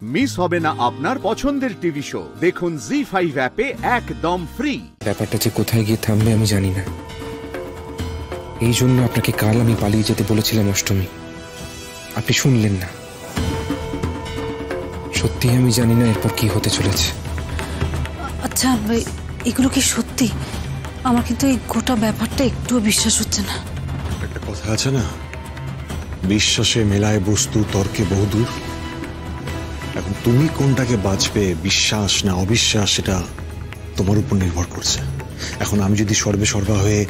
Miss হবে না আপনার পছন্দের টিভি শো। দেখুন জি5 অ্যাপে একদম ফ্রি। ব্যাপারটা যে কোথায় গিয়ে থামবে আমি জানি না, এই জন্য আপনাকে কাল আমি পালিয়ে যেতে বলেছিলাম অষ্টমী, আপনি শুনলেন না। সত্যি আমি জানি না এরপর কি হতে চলেছে। আচ্ছা এগুলো কি সত্যি? আমার কিন্তু এই গোটা ব্যাপারটা একটুও বিশ্বাস হচ্ছে না। একটা কথা আছে না, বিশ্বাসে মেলায় বস্তু, তর্কে বহুদূর। এখন তুমি কোনটাকে বাঁচবে, বিশ্বাস না অবিশ্বাস, সেটা তোমার উপর নির্ভর করছে। এখন আমি যদি সর্বে সর্বা হয়ে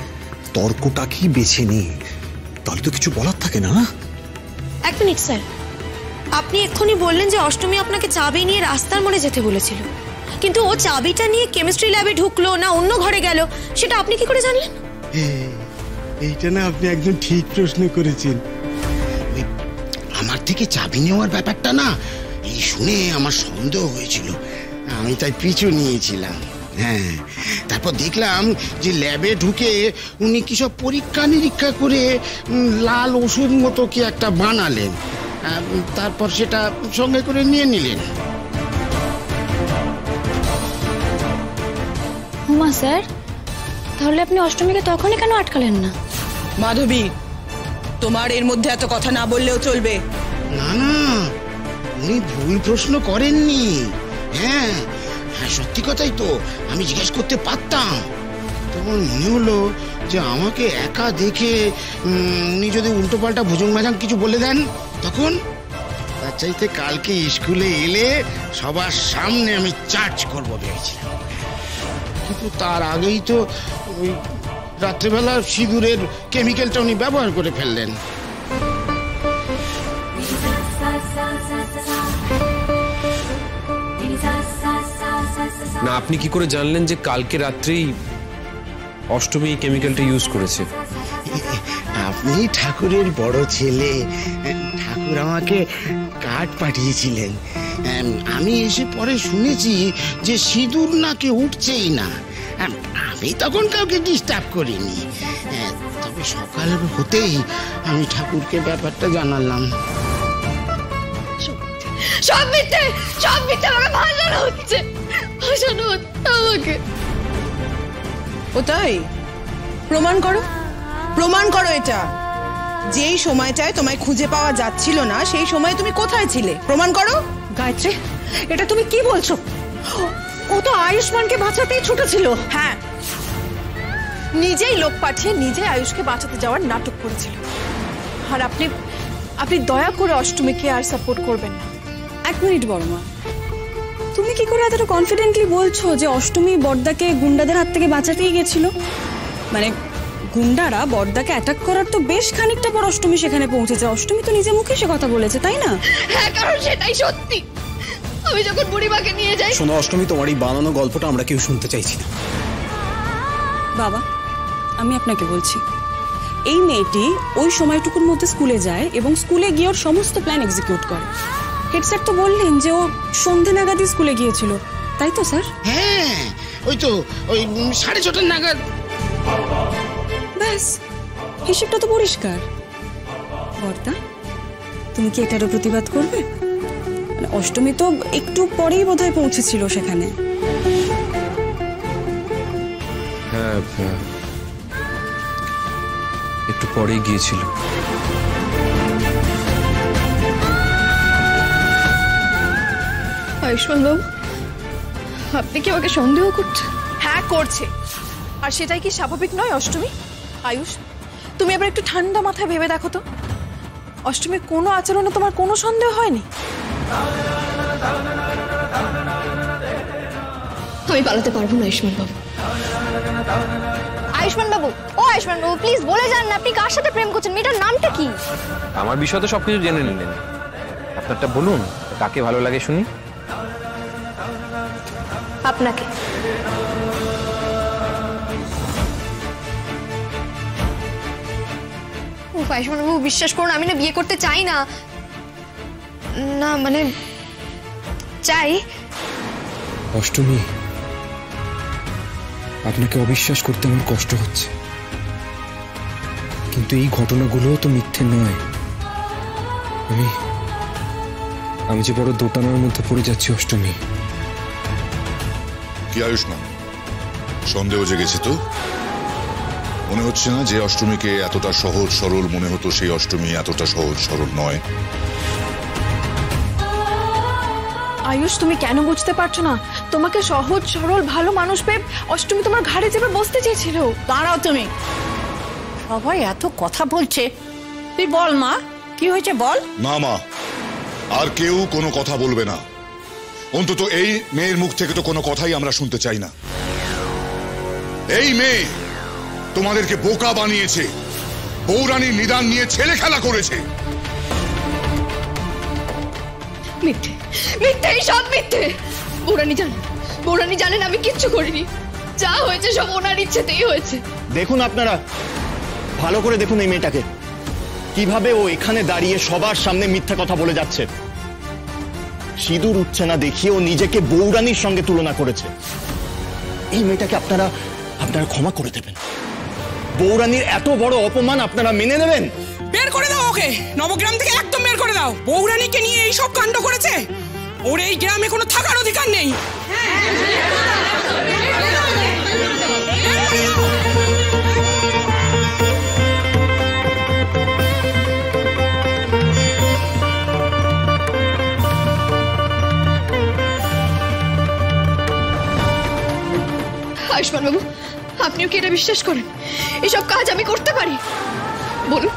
তর্কটাকেই বেছে নিই, তাহলে তো কিছু বলার থাকে না। এক মিনিট স্যার, আপনি এক্ষুনি বললেন যে অষ্টমী আপনাকে চাবি নিয়ে রাস্তার মোড়ে যেতে বলেছিল, কিন্তু ও চাবিটা নিয়ে কেমিস্ট্রি ল্যাবে ঢুকলো না অন্য ঘরে গেল, সেটা আপনি কি করে জানলেন? এইটা না আপনি একদম ঠিক প্রশ্ন করেছেন। আমার থেকে চাবি নেওয়ার ব্যাপারটা না এই শুনে আমার সন্দেহ হয়েছিল, আমি তাই পিছু নিয়েছিলাম। হ্যাঁ, তারপর দেখলাম যে ল্যাবে ঢুকে উনি কি সব পরীক্ষা নিরীক্ষা করে লাল ওষুধ মতো কি একটা বানালেন, তারপর সেটা সঙ্গে করে নিয়ে নিলেন। হুমা স্যার, তাহলে আপনি অষ্টমীকে তখনই কেন আটকালেন না? মাধবী, তোমার এর মধ্যে এত কথা না বললেও চলবে। না না, উনি ভুল প্রশ্ন করেননি। হ্যাঁ হ্যাঁ, সত্যি কথাই তো, আমি জিজ্ঞেস করতে পারতাম। তখন মনে হলো যে আমাকে একা দেখে উনি যদি উল্টো পাল্টা ভুজুং ভাজাং কিছু বলে দেন, তখন তার চাইতে কালকে স্কুলে এলে সবার সামনে আমি চার্জ করবো ভেবেছিলাম। কিন্তু তার আগেই তো ওই রাত্রেবেলা সিঁদুরের কেমিক্যালটা উনি ব্যবহার করে ফেললেন। না, আপনি কি করে জানলেন যে কালকে রাত্রেই অষ্টমী কেমিক্যালটা ইউজ করেছে? আপনি ঠাকুরের বড় ছেলে, ঠাকুর আমাকে কার্ড পাঠিয়েছিলেন। আমি এসে পরে শুনেছি যে সিঁদুর নাকি উঠছেই না। আমি তখন কাউকে ডিস্টার্ব করিনি, তবে সকাল হতেই আমি ঠাকুরকে ব্যাপারটা জানালাম। সব মিথ্যে, সব মিথ্যে, আমাকে ভাসানো হচ্ছে, ভাসানো হচ্ছে আমাকে। ও তাই? প্রমাণ করো, প্রমাণ করো এটা। যেই সময়টায় তোমায় খুঁজে পাওয়া যাচ্ছিল না সেই সময় তুমি কোথায় ছিলে, প্রমাণ করো। গায়ত্রী, এটা তুমি কি বলছো? ও তো আয়ুষ্মানকে বাঁচাতেই ছুটেছিল। হ্যাঁ, নিজেই লোক পাঠিয়ে নিজে আয়ুষকে বাঁচাতে যাওয়ার নাটক করেছিল। আর আপনি দয়া করে অষ্টমীকে আর সাপোর্ট করবেন না। এক মিনিট বড়মা, তুমি কি করে এতটা কনফিডেন্টলি বলছো যে অষ্টমী বড়দাকে গুন্ডাদের হাত থেকে বাঁচাতেই গেছিল? মানে গুন্ডারা বড়দাকে অ্যাটাক করার তো বেশ খানিকটা পর অষ্টমী সেখানে পৌঁছেছে। অষ্টমী তো নিজে মুখে সে কথা বলেছে, তাই না? হ্যাঁ, কারণ সেটাই সত্যি। আমি যখন বুড়িমাকে নিয়ে যাই। শোনো অষ্টমী, তোমার এই বানানো গল্পটা আমরা কেউ শুনতে চাইছি না। বাবা, আমি আপনাকে বলছি, এই মেয়েটি ওই সময়টুকুর মধ্যে স্কুলে যায় এবং স্কুলে গিয়ে ওর সমস্ত প্ল্যান এক্সিকিউট করে। হেড স্যার তো বললেন যে ও সন্ধে নাগাদই স্কুলে গিয়েছিল, তাই তো স্যার? হ্যাঁ, ওই তো ওই 6:30 নাগাদ। ব্যাস, হিসেবটা তো পরিষ্কার। বর্দা, তুমি কি এটারও প্রতিবাদ করবে? মানে অষ্টমী তো একটু পরেই বোধহয় পৌঁছেছিল সেখানে। হ্যাঁ, একটু পরেই গিয়েছিল। আয়ুষ্মান বাবু, আপনি কি আমাকে সন্দেহ করছেন? হ্যাঁ, করছে। আর সেটাই কি স্বাভাবিক নয় অষ্টমী? আয়ুষ, তুমি এবার একটু ঠান্ডা মাথায় ভেবে দেখো তো, অষ্টমীর কোনো আচরণে তোমার কোনো সন্দেহ হয়নি? আমি পালাতে পারবো না আয়ুষ্মান বাবু। আয়ুষ্মান বাবু, ও আয়ুষ্মান বাবু, প্লিজ বলে যান না আপনি কার সাথে প্রেম করছেন, মেয়েটার নামটা কি? আমার বিষয়ে তো সবকিছু জেনে নিলেন, আপনারটা বলুন, কাকে ভালো লাগে শুনি। আপনাকে। আয়ুষ্মান বাবু, বিশ্বাস করুন, আমি না বিয়ে করতে চাই না। না মানে চাই। অষ্টমী, আপনাকে অবিশ্বাস করতে আমার কষ্ট হচ্ছে, কিন্তু এই ঘটনাগুলো তো মিথ্যে নয়। আমি যে বড় দোটানার মধ্যে পড়ে যাচ্ছি অষ্টমী। কি আয়ুষ্মান, সন্দেহ জেগেছে তো? মনে হচ্ছে না যে অষ্টমীকে এতটা সহজ সরল মনে হতো সেই অষ্টমী এতটা সহজ সরল নয়। আয়ুষ, তুমি কেন বুঝতে পারছো না? তোমাকে সহজ সরল ভালো মানুষ পেয়ে অষ্টমী তোমার ঘাড়ে চেপে বসতে চেয়েছিল। দাঁড়াও তুমি, সবাই এত কথা বলছে, তুই বল মা, কি হয়েছে বল। না মা, আর কেউ কোনো কথা বলবে না। অন্তত এই মেয়ের মুখ থেকে তো কোনো কথাই আমরা শুনতে চাই না। এই মেয়ে তোমাদেরকে বোকা বানিয়েছে, বৌরানীর নিদান নিয়ে ছেলে খেলা করেছে। মিথ্যে, মিথ্যে, সব মিথ্যে। বৌরানী জানেন আমি কিচ্ছু করিনি। যা হয়েছে সব ওনার ইচ্ছেতেই হয়েছে। দেখুন আপনারা, ভালো করে দেখুন এই মেয়েটাকে, কিভাবে ও এখানে দাঁড়িয়ে সবার সামনে মিথ্যা কথা বলে যাচ্ছে। সিঁদুর উঠছে না দেখিয়ে ও নিজেকে বৌরানীর সঙ্গে তুলনা করেছে। এই মেয়েটাকে আপনারা ক্ষমা করে দেবেন? বৌরানীর এত বড় অপমান আপনারা মেনে নেবেন? বের করে দাও ওকে, নবগ্রাম থেকে একদম বের করে দাও। বৌরানীকে নিয়ে এই সব কাণ্ড করেছে, ওর এই গ্রামে কোনো থাকার অধিকার নেই। আয়ুষ্মান বাবু, আপনিও কি এটা বিশ্বাস করেন এসব কাজ আমি করতে পারি? বলুন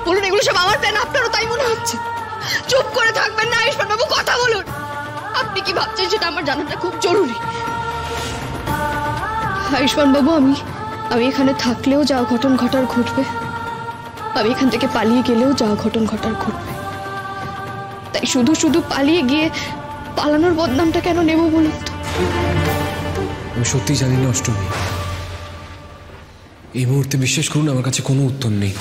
বলুন, এগুলো সব আমার প্ল্যান। আপনারও তাই মনে হচ্ছে? চুপ করে থাকবেন না আয়ুষ্মান বাবু, কথা বলুন। আপনি কি ভাবছেন সেটা আমার জানাটা খুব জরুরি। আয়ুষ্মান বাবু, আমি এখানে থাকলেও যা ঘটন ঘটার ঘটবে, আমি এখান থেকে পালিয়ে গেলেও যা ঘটন ঘটার ঘটবে। তাই শুধু শুধু পালিয়ে গিয়ে পালানোর বদনামটা কেন নেব বলুন তো? আমি সত্যি জানি না অষ্টমী, এই মুহূর্তে বিশ্বাস করুন আমার কাছে কোনো উত্তর নেই।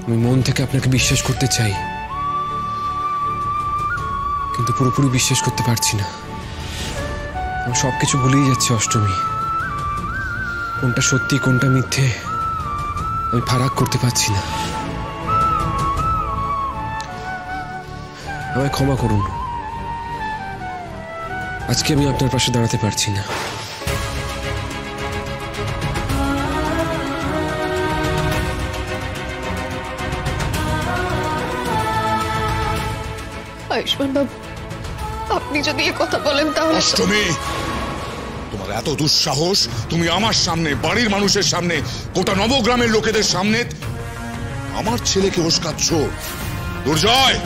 আমি মন থেকে আপনাকে বিশ্বাস করতে চাই, কিন্তু পুরোপুরি বিশ্বাস করতে পারছি না। আমি সবকিছু ভুলেই যাচ্ছি অষ্টমী। কোনটা সত্যি কোনটা মিথ্যে আমি ফারাক করতে পারছি না। আমায় ক্ষমা করুন, আজকে আমি আপনার পাশে দাঁড়াতে পারছি না। আয়ুষ্মান বাবু, আপনি যদি এ কথা বলেন তাহলে। অষ্টমী, তোমার এত দুঃসাহস, তুমি আমার সামনে, বাড়ির মানুষের সামনে, গোটা নবগ্রামের লোকেদের সামনে আমার ছেলেকে উস্কাচ্ছ। দুর্জয়,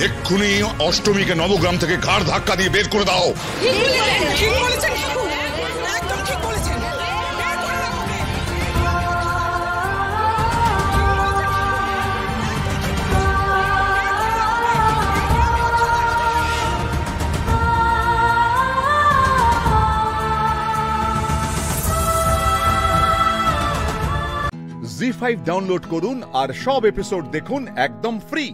এক্ষুনি অষ্টমীকে নবগ্রাম থেকে ঘাড় ধাক্কা দিয়ে বের করে দাও। জি5 ডাউনলোড করুন আর সব এপিসোড দেখুন একদম ফ্রি।